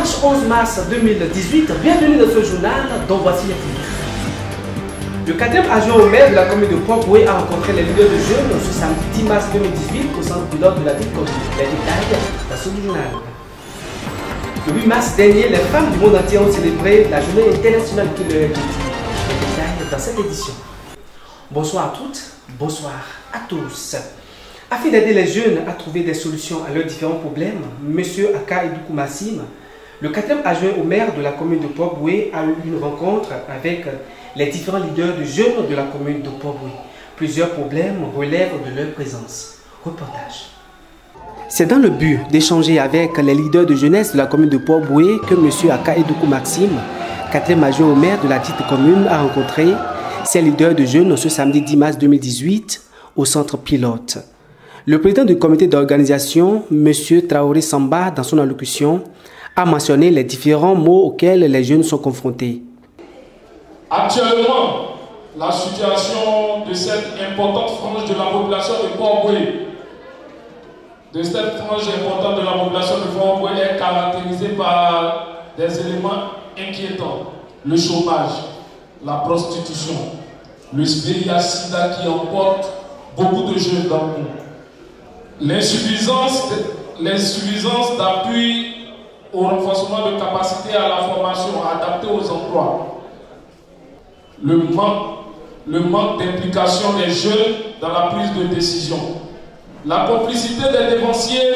Dimanche 11 mars 2018, bienvenue dans ce journal dont voici les titres. Le 4e adjoint au maire de la commune de Port-Bouët a rencontré les leaders de jeunes ce samedi 10 mars 2018 au centre pilote de la ville commune. Les détails dans ce journal. Le 8 mars dernier, les femmes du monde entier ont célébré la journée internationale de l'égalité. Les détails dans cette édition. Bonsoir à toutes, bonsoir à tous. Afin d'aider les jeunes à trouver des solutions à leurs différents problèmes, M. Aka Edoukou Massim, le 4e adjoint au maire de la commune de Port-Bouët, a eu une rencontre avec les différents leaders de jeunes de la commune de Port-Bouët. Plusieurs problèmes relèvent de leur présence. Reportage. C'est dans le but d'échanger avec les leaders de jeunesse de la commune de Port-Bouët que M. Aka Edoukou Massim, 4e adjoint au maire de la dite commune, a rencontré ces leaders de jeunes ce samedi 10 mars 2018 au centre pilote. Le président du comité d'organisation, M. Traoré Samba, dans son allocution, a mentionné les différents maux auxquels les jeunes sont confrontés. Actuellement, la situation de cette importante frange de la population de Port-Bouët, est caractérisée par des éléments inquiétants. Le chômage, la prostitution, le VIH/SIDA qui emporte beaucoup de jeunes dans le monde. L'insuffisance d'appui au renforcement de capacités à la formation adaptée aux emplois. Le manque d'implication des jeunes dans la prise de décision. La complicité des dévanciers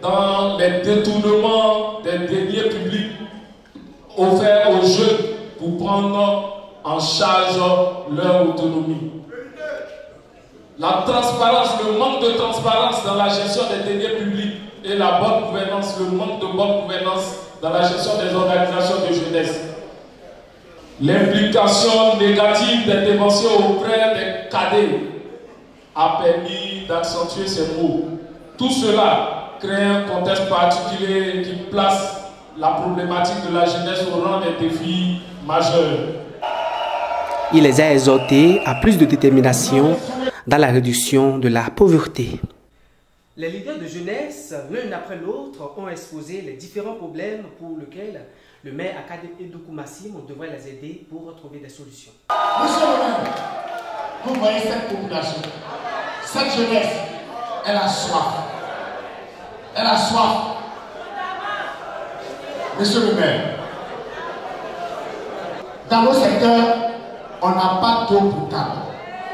dans les détournements des deniers publics offerts aux jeunes pour prendre en charge leur autonomie. La transparence, le manque de transparence dans la gestion des deniers publics et la bonne gouvernance, le manque de bonne gouvernance dans la gestion des organisations de jeunesse. L'implication négative des dévanciers auprès des cadets a permis d'accentuer ces maux. Tout cela crée un contexte particulier qui place la problématique de la jeunesse au rang des défis majeurs. Il les a exhortés à plus de détermination dans la réduction de la pauvreté. Les leaders de jeunesse, l'un après l'autre, ont exposé les différents problèmes pour lesquels le maire Aka Edoukou Massim devrait les aider pour trouver des solutions. Monsieur le maire, vous voyez cette population, cette jeunesse, elle a soif. Elle a soif. Monsieur le maire, dans nos secteurs, on n'a pas d'eau potable.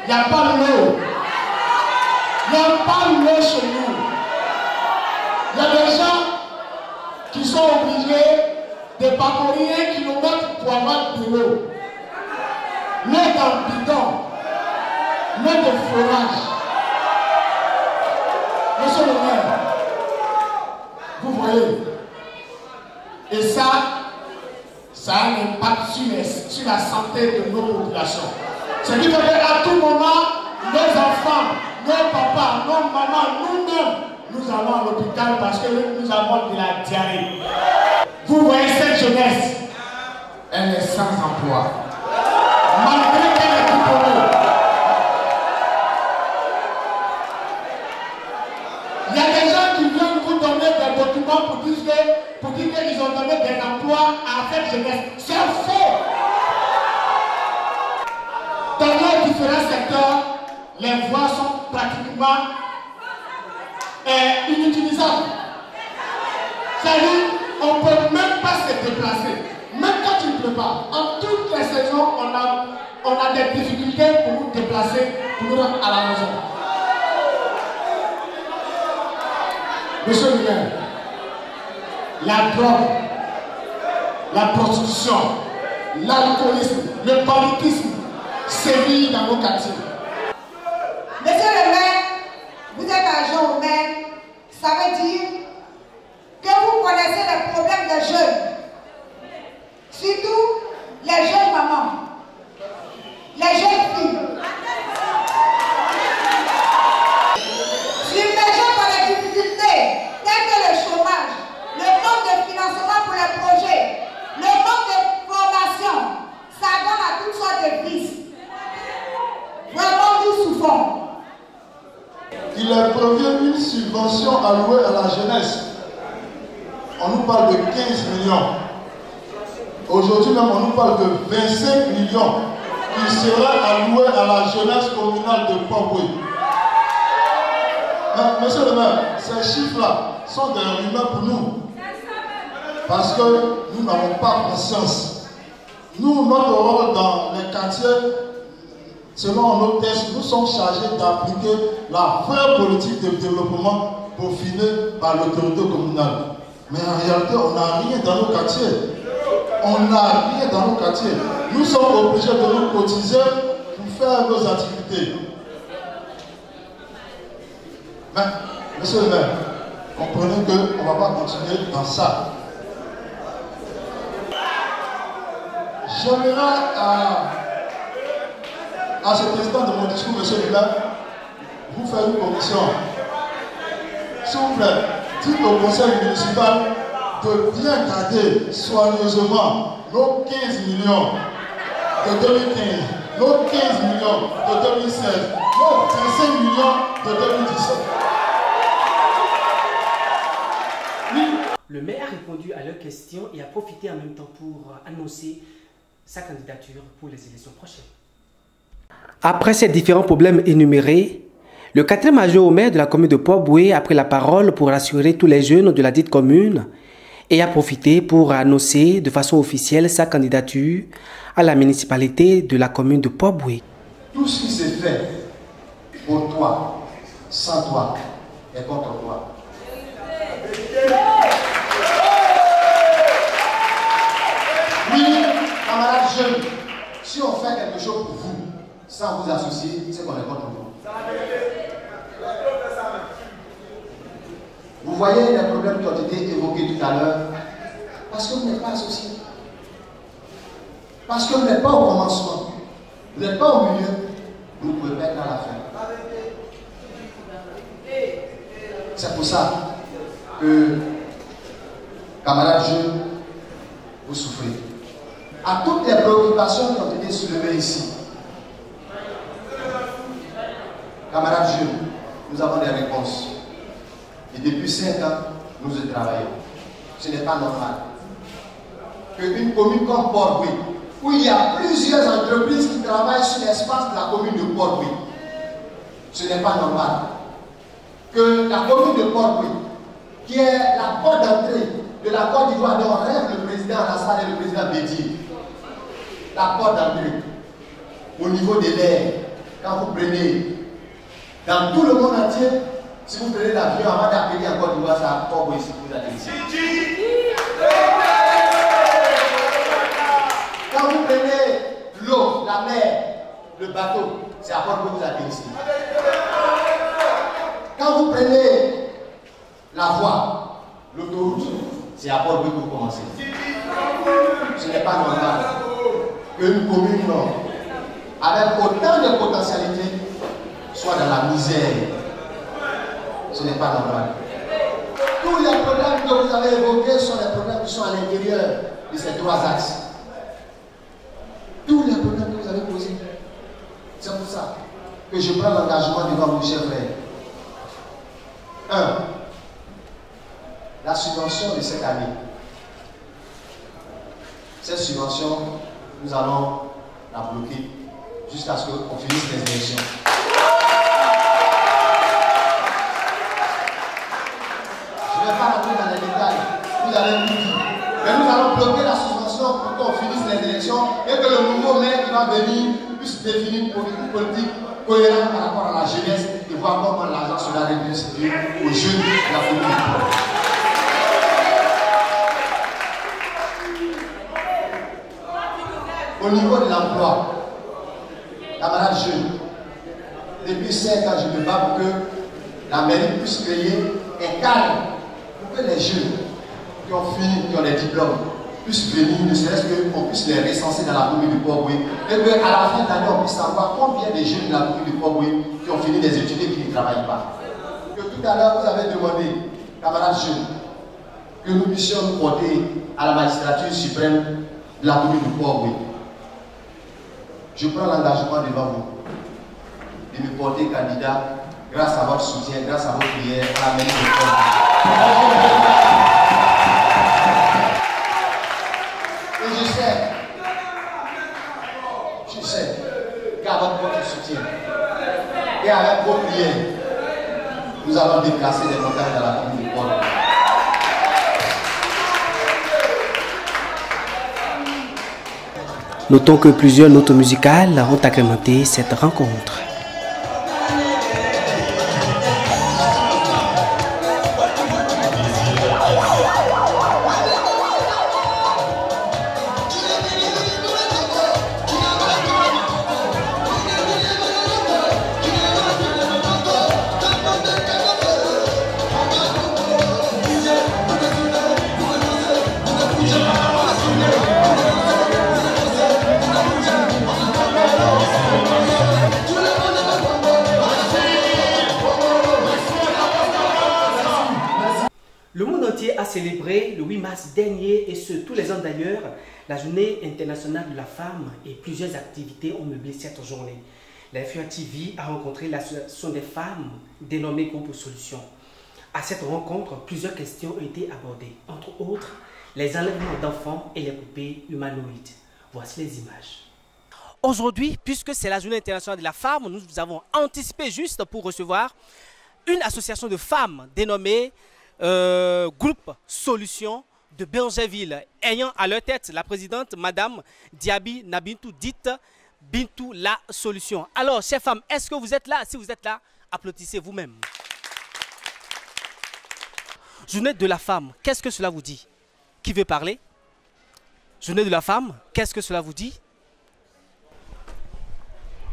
Il n'y a pas d'eau. Il n'y a pas d'eau chez nous. Il y a des gens qui sont obligés de parcourir 1 kilomètre pour avoir de l'eau. L'eau dans le bidon. L'eau de forage. Monsieur le maire, vous voyez. Et ça a un impact sur la santé de nos populations. C'est qui veut dire à tout moment, nos enfants, nos papas, nos mamans, nous-mêmes, nous allons à l'hôpital parce que nous avons de la diarrhée. Vous voyez cette jeunesse, elle est sans emploi. Malgré qu'elle est diplômée. Il y a des gens qui viennent vous donner des documents pour dire qu'ils ont donné des emplois à cette jeunesse. C'est faux. Dans nos différents secteurs, les voies sont pratiquement inutilisables. C'est-à-dire, on ne peut même pas se déplacer. Même quand il ne pleut pas. En toutes les saisons, on a des difficultés pour nous déplacer, pour nous rendre à la maison. Monsieur le maire, la drogue, la prostitution, l'alcoolisme, le banditisme sévit dans nos quartiers. Monsieur le maire, vous êtes adjoint au maire, ça veut dire que vous connaissez les problèmes des jeunes, surtout les jeunes mamans, les jeunes filles. Submergés par les difficultés telles que le chômage, le manque de financement pour les projets, le manque de formation, ça donne à toutes sortes de vices. Vraiment, nous souffrons. Il est prévu une subvention allouée à la jeunesse. On nous parle de 15 millions. Aujourd'hui même, on nous parle de 25 millions qui sera alloué à la jeunesse communale de Port-Boué. Monsieur le maire, ces chiffres-là sont des rumeurs pour nous. Parce que nous n'avons pas conscience. Nous, notre rôle dans les quartiers, selon nos tests, nous sommes chargés d'appliquer la vraie politique de développement peaufinée par l'autorité communale. Mais en réalité, on n'a rien dans nos quartiers. On n'a rien dans nos quartiers. Nous sommes obligés de nous cotiser pour faire nos activités. Mais, monsieur le maire, comprenez qu'on ne va pas continuer dans ça. J'aimerais à ce président de mon discours, monsieur le maire, vous faire une commission. S'il vous plaît, dites au conseil municipal de bien garder soigneusement nos 15 millions de 2015, nos 15 millions de 2016, nos 35 millions de 2017. Le maire a répondu à leurs questions et a profité en même temps pour annoncer sa candidature pour les élections prochaines. Après ces différents problèmes énumérés, le 4e adjoint au maire de la commune de Port-Boué a pris la parole pour rassurer tous les jeunes de la dite commune et a profité pour annoncer de façon officielle sa candidature à la municipalité de la commune de Port-Boué. Tout ce qui s'est fait pour toi, sans toi, est contre toi. Oui, camarades jeunes, si on fait quelque chose pour vous, sans vous associer, c'est qu'on est contre vous. Vous voyez les problèmes qui ont été évoqués tout à l'heure, parce que vous n'êtes pas associés. Parce que vous n'êtes pas au commencement, vous n'êtes pas au milieu, vous ne pouvez pas être à la fin. C'est pour ça que, camarades jeunes, vous souffrez. À toutes les préoccupations qui ont été soulevées ici, camarades jeunes, nous avons des réponses. Et depuis 5 ans, nous y travaillons. Ce n'est pas normal qu'une commune comme Port-Boué, où il y a plusieurs entreprises qui travaillent sur l'espace de la commune de Port-Boué, ce n'est pas normal que la commune de Port-Boué, qui est la porte d'entrée de la Côte d'Ivoire dont rêve le président Alassane et le président Bédié, la porte d'entrée, au niveau de l'air, quand vous prenez dans tout le monde entier, si vous prenez l'avion avant d'arriver en Côte d'Ivoire, c'est à Port-Boué si vous allez ici. Quand vous prenez l'eau, la mer, le bateau, c'est à Port-Boué que vous allez ici. Quand vous prenez la voie, l'autoroute, c'est à Port-Boué que vous commencez. Ce n'est pas normal qu'une commune avec autant de potentialités soit dans la misère. Ce n'est pas normal. Tous les problèmes que vous avez évoqués sont des problèmes qui sont à l'intérieur de ces 3 axes. Tous les problèmes que vous avez posés. C'est pour ça que je prends l'engagement devant vous, chers frères. 1. La subvention de cette année. Cette subvention, nous allons la bloquer jusqu'à ce qu'on finisse les élections. Je ne vais pas rentrer dans les détails, vous allez tout dire. Mais nous allons bloquer la subvention pour qu'on finisse les élections et que le nouveau maire qui va venir puisse définir une politique cohérente par rapport à la jeunesse et voir comment l'argent sera redistribué aux jeunes de la commune. Au niveau de l'emploi, camarades jeunes, depuis 5 ans, je me bats pour que la mairie puisse créer un cadre pour que les jeunes qui ont fini, qui ont des diplômes, puissent venir, ne serait-ce qu'on puisse les recenser dans la commune de Port-Boué et qu'à la fin de l'année, on puisse savoir combien de jeunes de la commune de Port-Boué qui ont fini des études et qui ne travaillent pas. Que tout à l'heure, vous avez demandé, camarades jeunes, que nous puissions nous porter à la magistrature suprême de la commune de Port-Boué. Je prends l'engagement devant vous de me porter candidat grâce à votre soutien, grâce à vos prières à la mairie de Port-Boué. vos prières, nous allons déplacer les montagnes dans la commune de Port. Notons que plusieurs notes musicales ont agrémenté cette rencontre. Le monde entier a célébré le 8 mars dernier, et ce, tous les ans d'ailleurs, la journée internationale de la femme, et plusieurs activités ont meublé cette journée. La FUA TV a rencontré l'association des femmes dénommée Groupe Solutions. À cette rencontre, plusieurs questions ont été abordées, entre autres les enlèvements d'enfants et les poupées humanoïdes. Voici les images. Aujourd'hui, puisque c'est la journée internationale de la femme, nous avons anticipé juste pour recevoir une association de femmes dénommée Groupe Solutions de Bergerville, ayant à leur tête la présidente Madame Diaby Nabintou, dite Bintou la Solution. Alors, chères femmes, est-ce que vous êtes là? Si vous êtes là, applaudissez vous-même. Journée de la femme, qu'est-ce que cela vous dit? Qui veut parler? Journée de la femme, qu'est-ce que cela vous dit?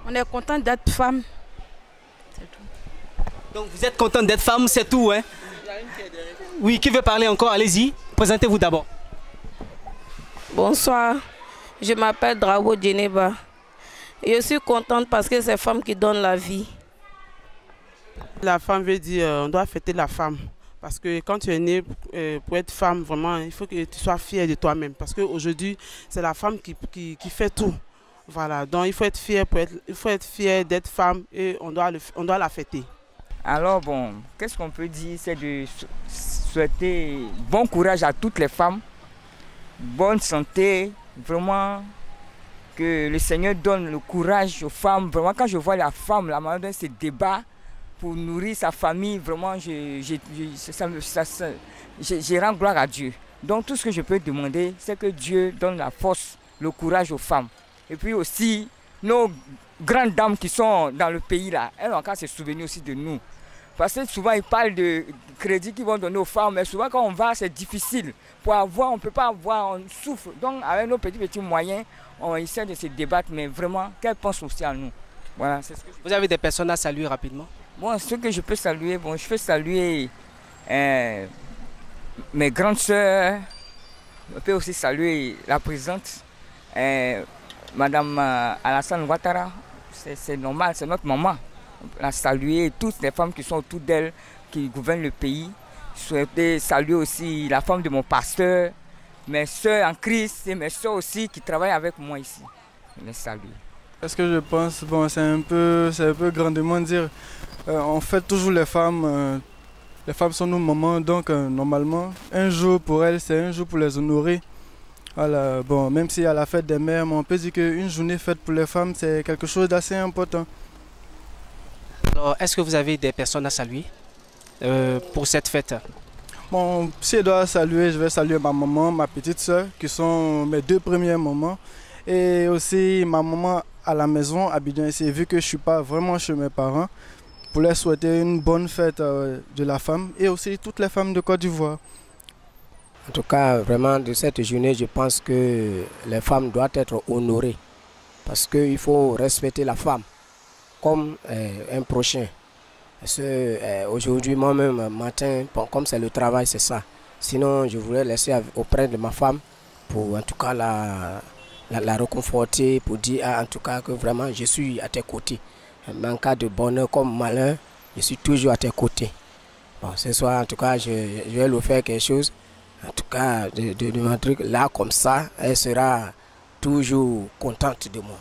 On est content d'être femme. C'est tout. Donc vous êtes content d'être femme, c'est tout, hein? Oui, qui veut parler encore? Allez-y, présentez-vous d'abord. Bonsoir, je m'appelle Drabo Djeneba. Je suis contente parce que c'est la femme qui donne la vie. La femme veut dire on doit fêter la femme. Parce que quand tu es née pour être femme, vraiment, il faut que tu sois fière de toi-même. Parce qu'aujourd'hui, c'est la femme qui fait tout. Voilà, donc il faut être fier d'être femme et on doit la fêter. Alors bon, qu'est-ce qu'on peut dire? C'est de souhaiter bon courage à toutes les femmes, bonne santé, vraiment que le Seigneur donne le courage aux femmes. Vraiment, quand je vois la femme, la manière dont elle se débat pour nourrir sa famille, vraiment, je rends gloire à Dieu. Donc tout ce que je peux demander, c'est que Dieu donne la force, le courage aux femmes. Et puis aussi, nos grandes dames qui sont dans le pays là, elles ont encore se souvenir aussi de nous. Parce que souvent ils parlent de crédit qu'ils vont donner aux femmes, mais souvent quand on va, c'est difficile. Pour avoir, on ne peut pas avoir, on souffre. Donc avec nos petits moyens, on essaie de se débattre, mais vraiment, qu'elles pensent aussi à nous. Voilà, c'est ce que Vous avez des personnes à saluer rapidement? Bon, ce que je peux saluer, bon, je peux saluer mes grandes sœurs. Je peux aussi saluer la présidente, Madame Alassane Ouattara. C'est normal, c'est notre maman. La saluer toutes les femmes qui sont autour d'elle, qui gouvernent le pays. Je souhaitais saluer aussi la femme de mon pasteur, mes soeurs en Christ et mes soeurs aussi qui travaillent avec moi ici. Je les salue. Est-ce que je pense, bon, c'est un peu grandement dire, on fête toujours les femmes sont nos mamans, donc normalement, un jour pour elles, c'est un jour pour les honorer. Voilà, bon, même si à la fête des mères, on peut dire qu'une journée faite pour les femmes, c'est quelque chose d'assez important. Alors, est-ce que vous avez des personnes à saluer pour cette fête? Bon, si je dois saluer, je vais saluer ma maman, ma petite soeur, qui sont mes deux premières mamans. Et aussi ma maman à la maison, à Abidjan ici, vu que je ne suis pas vraiment chez mes parents, pour leur souhaiter une bonne fête de la femme et aussi toutes les femmes de Côte d'Ivoire. En tout cas, vraiment, de cette journée, je pense que les femmes doivent être honorées. Parce qu'il faut respecter la femme comme un prochain. Aujourd'hui, moi-même, matin, bon, comme c'est le travail, c'est ça. Sinon, je voulais laisser auprès de ma femme pour en tout cas la réconforter, pour dire en tout cas que vraiment je suis à tes côtés. En cas de bonheur comme malheur, je suis toujours à tes côtés. Bon, ce soir, en tout cas, je vais lui faire quelque chose. En tout cas, de mon truc là, comme ça, elle sera toujours contente de moi.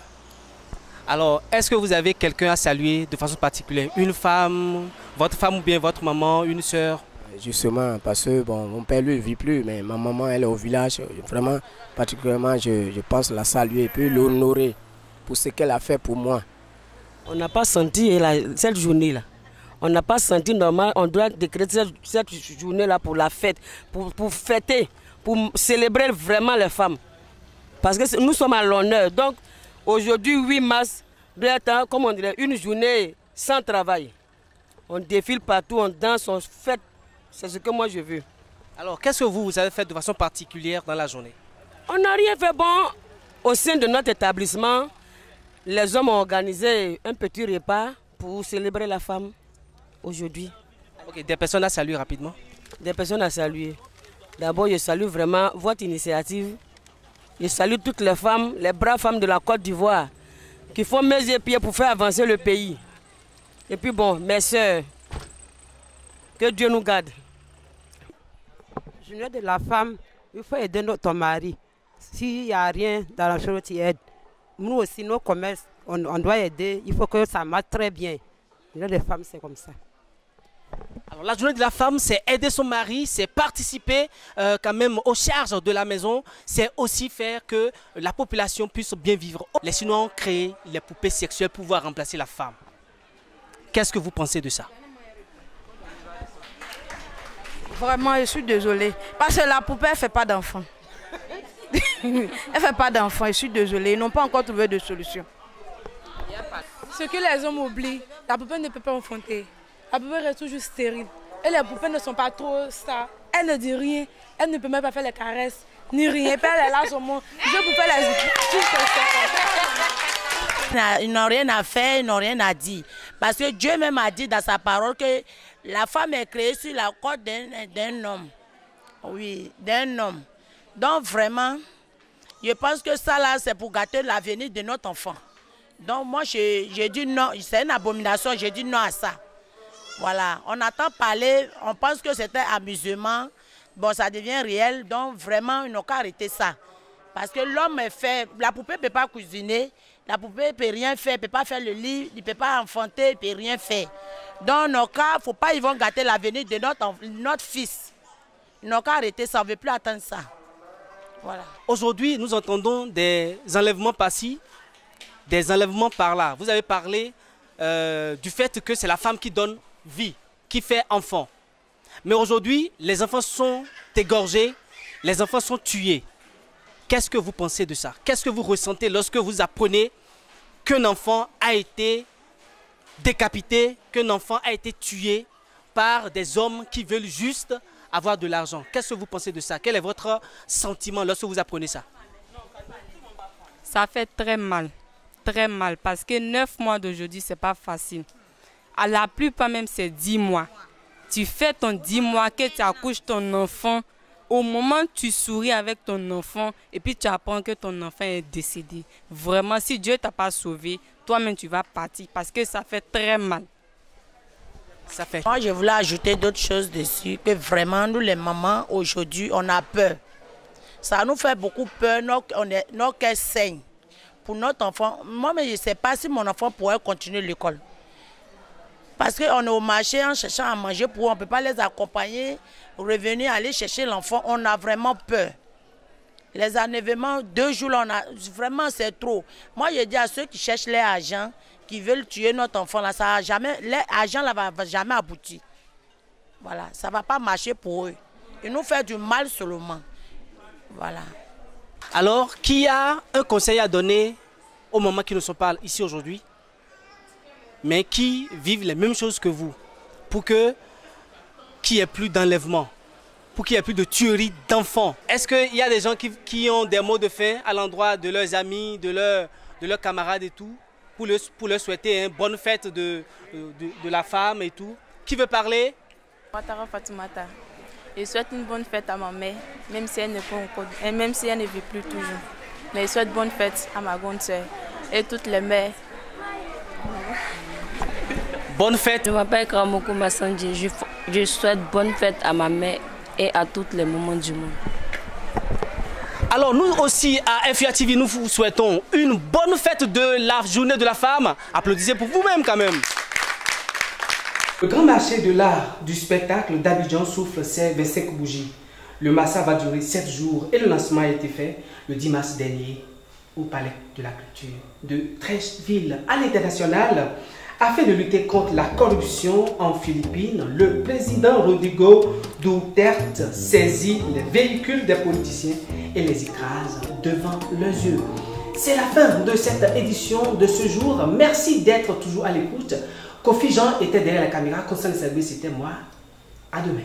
Alors, est-ce que vous avez quelqu'un à saluer de façon particulière? Une femme, votre femme ou bien votre maman, une soeur? Justement, parce que bon, mon père lui ne vit plus, mais ma maman elle est au village. Vraiment, particulièrement, je pense la saluer et puis l'honorer pour ce qu'elle a fait pour moi. On n'a pas senti cette journée-là. On n'a pas senti normal. On doit décréter cette journée-là pour la fête, pour fêter, pour célébrer vraiment les femmes. Parce que nous sommes à l'honneur. Donc, aujourd'hui, 8 mars, doit être, comme on dirait, une journée sans travail. On défile partout, on danse, on fête. C'est ce que moi je veux. Alors, qu'est-ce que vous avez fait de façon particulière dans la journée? On n'a rien fait bon. Au sein de notre établissement, les hommes ont organisé un petit repas pour célébrer la femme aujourd'hui. Ok, des personnes à saluer rapidement? Des personnes à saluer. D'abord, je salue vraiment votre initiative. Je salue toutes les femmes, les braves femmes de la Côte d'Ivoire qui font mains et pieds pour faire avancer le pays. Et puis bon, mes soeurs, que Dieu nous garde. Journée de la femme, il faut aider notre mari. S'il n'y a rien dans la chose, tu aides. Nous aussi, nos commerces, on doit aider. Il faut que ça marche très bien. La journée des femmes, c'est comme ça. Alors, la journée de la femme, c'est aider son mari, c'est participer quand même aux charges de la maison, c'est aussi faire que la population puisse bien vivre. Les Chinois ont créé les poupées sexuelles pour pouvoir remplacer la femme. Qu'est-ce que vous pensez de ça? Vraiment, je suis désolée. Parce que la poupée, elle ne fait pas d'enfant. Elle ne fait pas d'enfant, je suis désolée. Ils n'ont pas encore trouvé de solution. Ce que les hommes oublient, la poupée ne peut pas enfanter. La poupée reste toujours stérile. Et les poupées ne sont pas trop ça. Elle ne dit rien. Elle ne peut même pas faire les caresses, ni rien. Puis elle est là seulement. Je peux faire les... Ils n'ont rien à faire, ils n'ont rien à dire. Parce que Dieu même a dit dans sa parole que la femme est créée sur la côte d'un homme. Oui, d'un homme. Donc vraiment, je pense que ça là, c'est pour gâter l'avenir de notre enfant. Donc moi, j'ai dit non, c'est une abomination, j'ai dit non à ça. Voilà, on entend parler, on pense que c'était amusement. Bon, ça devient réel, donc vraiment, ils n'ont qu'à arrêter ça. Parce que l'homme est fait, la poupée ne peut pas cuisiner, la poupée ne peut rien faire, ne peut pas faire le lit, il ne peut pas enfanter, il ne peut rien faire. Donc, nos cas, il ne faut pas, ils vont gâter l'avenir de notre fils. Ils n'ont qu'à arrêter ça, on ne veut plus attendre ça. Voilà. Aujourd'hui, nous entendons des enlèvements par-ci, des enlèvements par-là. Vous avez parlé du fait que c'est la femme qui donne vie, qui fait enfant. Mais aujourd'hui, les enfants sont égorgés, les enfants sont tués. Qu'est-ce que vous pensez de ça? Qu'est-ce que vous ressentez lorsque vous apprenez qu'un enfant a été décapité, qu'un enfant a été tué par des hommes qui veulent juste avoir de l'argent? Qu'est-ce que vous pensez de ça? Quel est votre sentiment lorsque vous apprenez ça? Ça fait très mal, parce que 9 mois d'aujourd'hui, ce n'est pas facile. À la plupart même, c'est 10 mois. Tu fais ton 10 mois, que tu accouches ton enfant. Au moment où tu souris avec ton enfant et puis tu apprends que ton enfant est décédé. Vraiment, si Dieu ne t'a pas sauvé, toi-même tu vas partir parce que ça fait très mal. Ça fait. Moi, je voulais ajouter d'autres choses dessus, que vraiment, nous les mamans, aujourd'hui, on a peur. Ça nous fait beaucoup peur, nos cœurs saignent. Pour notre enfant, moi, mais je ne sais pas si mon enfant pourrait continuer l'école. Parce qu'on est au marché en cherchant à manger pour eux, on ne peut pas les accompagner, revenir, aller chercher l'enfant, on a vraiment peur. Les enlèvements, 2 jours, vraiment c'est trop. Moi, je dis à ceux qui cherchent les agents, qui veulent tuer notre enfant, là, ça a jamais, les agents ne vont jamais aboutir. Voilà, ça ne va pas marcher pour eux. Ils nous font du mal seulement. Voilà. Alors, qui a un conseil à donner aux mamans qui ne sont pas ici aujourd'hui, mais qui vivent les mêmes choses que vous, pour qu'il n'y ait plus d'enlèvement, pour qu'il n'y ait plus de tuerie d'enfants? Est-ce qu'il y a des gens qui ont des mots de fin à l'endroit de leurs amis, de leurs camarades et tout, pour leur souhaiter une bonne fête de la femme et tout? Qui veut parler? Ouattara Fatoumata. Je souhaite une bonne fête à ma mère, même si elle ne vit plus toujours. Mais je souhaite bonne fête à ma grande soeur et toutes les mères. Bonne fête. Je m'appelle Kramoko Massandji. Je souhaite bonne fête à ma mère et à tous les moments du monde. Alors nous aussi à FIA TV, nous vous souhaitons une bonne fête de la journée de la femme. Applaudissez pour vous-même quand même. Le grand marché de l'art du spectacle d'Abidjan souffle ses 25 bougies. Le massacre va durer 7 jours et le lancement a été fait le 10 mars dernier. au Palais de la Culture de Treichville. À l'international, afin de lutter contre la corruption en Philippines, le président Rodrigo Duterte saisit les véhicules des politiciens et les écrase devant leurs yeux. C'est la fin de cette édition de ce jour. Merci d'être toujours à l'écoute. Kofi Jean était derrière la caméra. Constant Service, c'était moi. À demain.